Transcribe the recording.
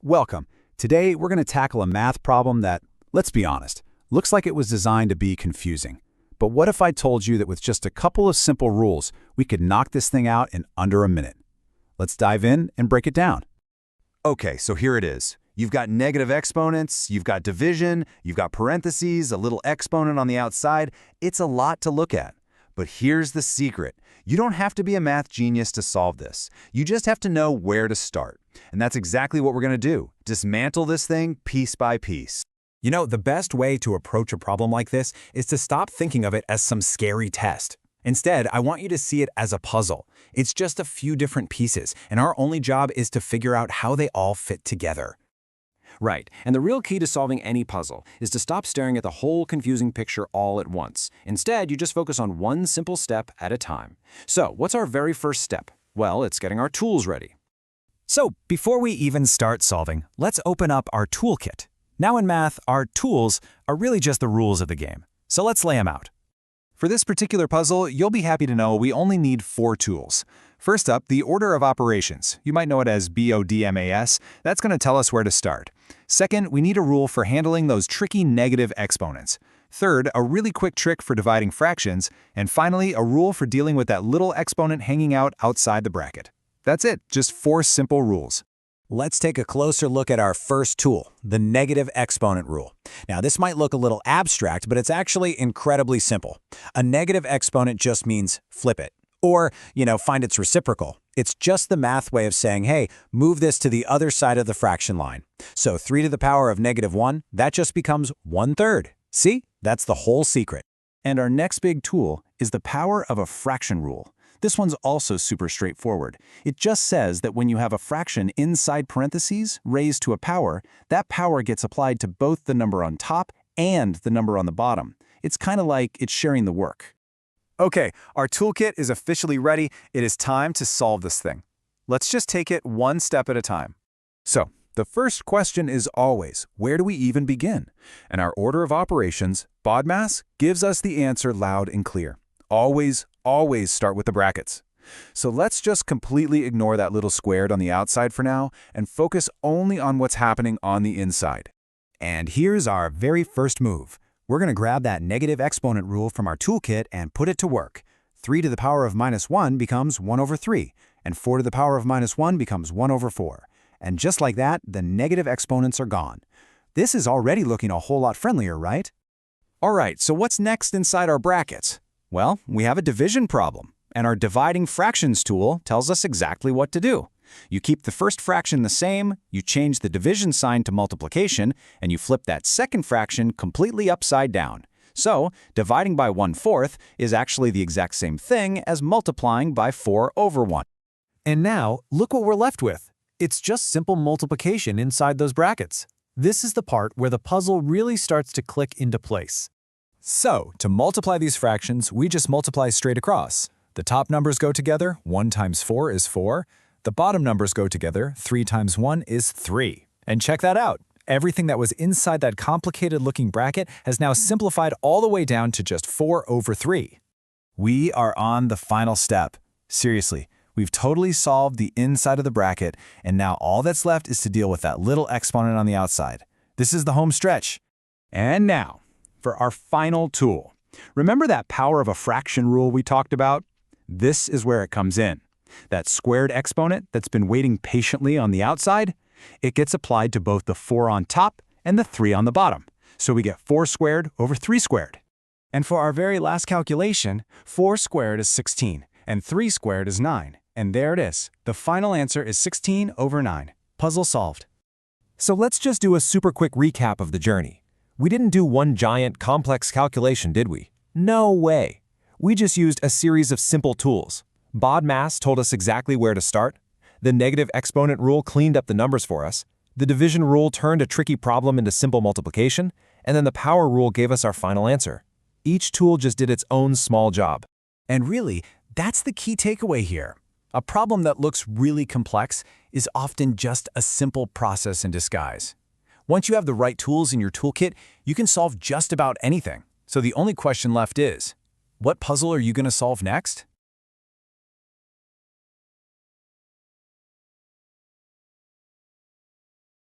Welcome. Today, we're going to tackle a math problem that, let's be honest, looks like it was designed to be confusing. But what if I told you that with just a couple of simple rules, we could knock this thing out in under a minute? Let's dive in and break it down. Okay, so here it is. You've got negative exponents, you've got division, you've got parentheses, a little exponent on the outside. It's a lot to look at. But here's the secret. You don't have to be a math genius to solve this. You just have to know where to start. And that's exactly what we're going to do. Dismantle this thing piece by piece. You know, the best way to approach a problem like this is to stop thinking of it as some scary test. Instead, I want you to see it as a puzzle. It's just a few different pieces, and our only job is to figure out how they all fit together. Right, and the real key to solving any puzzle is to stop staring at the whole confusing picture all at once. Instead, you just focus on one simple step at a time. So, what's our very first step? Well, it's getting our tools ready. So, before we even start solving, let's open up our toolkit. Now in math, our tools are really just the rules of the game. So let's lay them out. For this particular puzzle, you'll be happy to know we only need 4 tools. First up, the order of operations. You might know it as BODMAS. That's going to tell us where to start. Second, we need a rule for handling those tricky negative exponents. Third, a really quick trick for dividing fractions. And finally, a rule for dealing with that little exponent hanging out outside the bracket. That's it, just 4 simple rules. Let's take a closer look at our first tool, the negative exponent rule. Now, this might look a little abstract, but it's actually incredibly simple. A negative exponent just means flip it. Or, find its reciprocal. It's just the math way of saying, hey, move this to the other side of the fraction line. So 3 to the power of -1, that just becomes 1/3. See? That's the whole secret. And our next big tool is the power of a fraction rule. This one's also super straightforward. It just says that when you have a fraction inside parentheses raised to a power, that power gets applied to both the number on top and the number on the bottom. It's kind of like it's sharing the work. Okay, our toolkit is officially ready. It is time to solve this thing. Let's just take it one step at a time. So, the first question is always, where do we even begin? And our order of operations, BODMAS, gives us the answer loud and clear. Always start with the brackets. So let's just completely ignore that little squared on the outside for now and focus only on what's happening on the inside. And here's our very first move. We're going to grab that negative exponent rule from our toolkit and put it to work. 3 to the power of -1 becomes 1/3, and 4 to the power of -1 becomes 1/4. And just like that, the negative exponents are gone. This is already looking a whole lot friendlier, right? All right, so what's next inside our brackets? Well, we have a division problem, and our dividing fractions tool tells us exactly what to do. You keep the first fraction the same, you change the division sign to multiplication, and you flip that second fraction completely upside down. So, dividing by 1/4 is actually the exact same thing as multiplying by 4/1. And now, look what we're left with. It's just simple multiplication inside those brackets. This is the part where the puzzle really starts to click into place. So, to multiply these fractions, we just multiply straight across. The top numbers go together, 1 times 4 is 4. The bottom numbers go together, 3 times 1 is 3. And check that out. Everything that was inside that complicated-looking bracket has now simplified all the way down to just 4/3. We are on the final step. Seriously, we've totally solved the inside of the bracket, and now all that's left is to deal with that little exponent on the outside. This is the home stretch. And now, for our final tool. Remember that power of a fraction rule we talked about? This is where it comes in. That squared exponent that's been waiting patiently on the outside, it gets applied to both the 4 on top and the 3 on the bottom. So we get 4 squared over 3 squared. And for our very last calculation, 4 squared is 16, and 3 squared is 9. And there it is. The final answer is 16/9. Puzzle solved. So let's just do a super quick recap of the journey. We didn't do one giant complex calculation, did we? No way. We just used a series of simple tools. BODMAS told us exactly where to start. The negative exponent rule cleaned up the numbers for us. The division rule turned a tricky problem into simple multiplication. And then the power rule gave us our final answer. Each tool just did its own small job. And really, that's the key takeaway here. A problem that looks really complex is often just a simple process in disguise. Once you have the right tools in your toolkit, you can solve just about anything. So the only question left is, what puzzle are you going to solve next?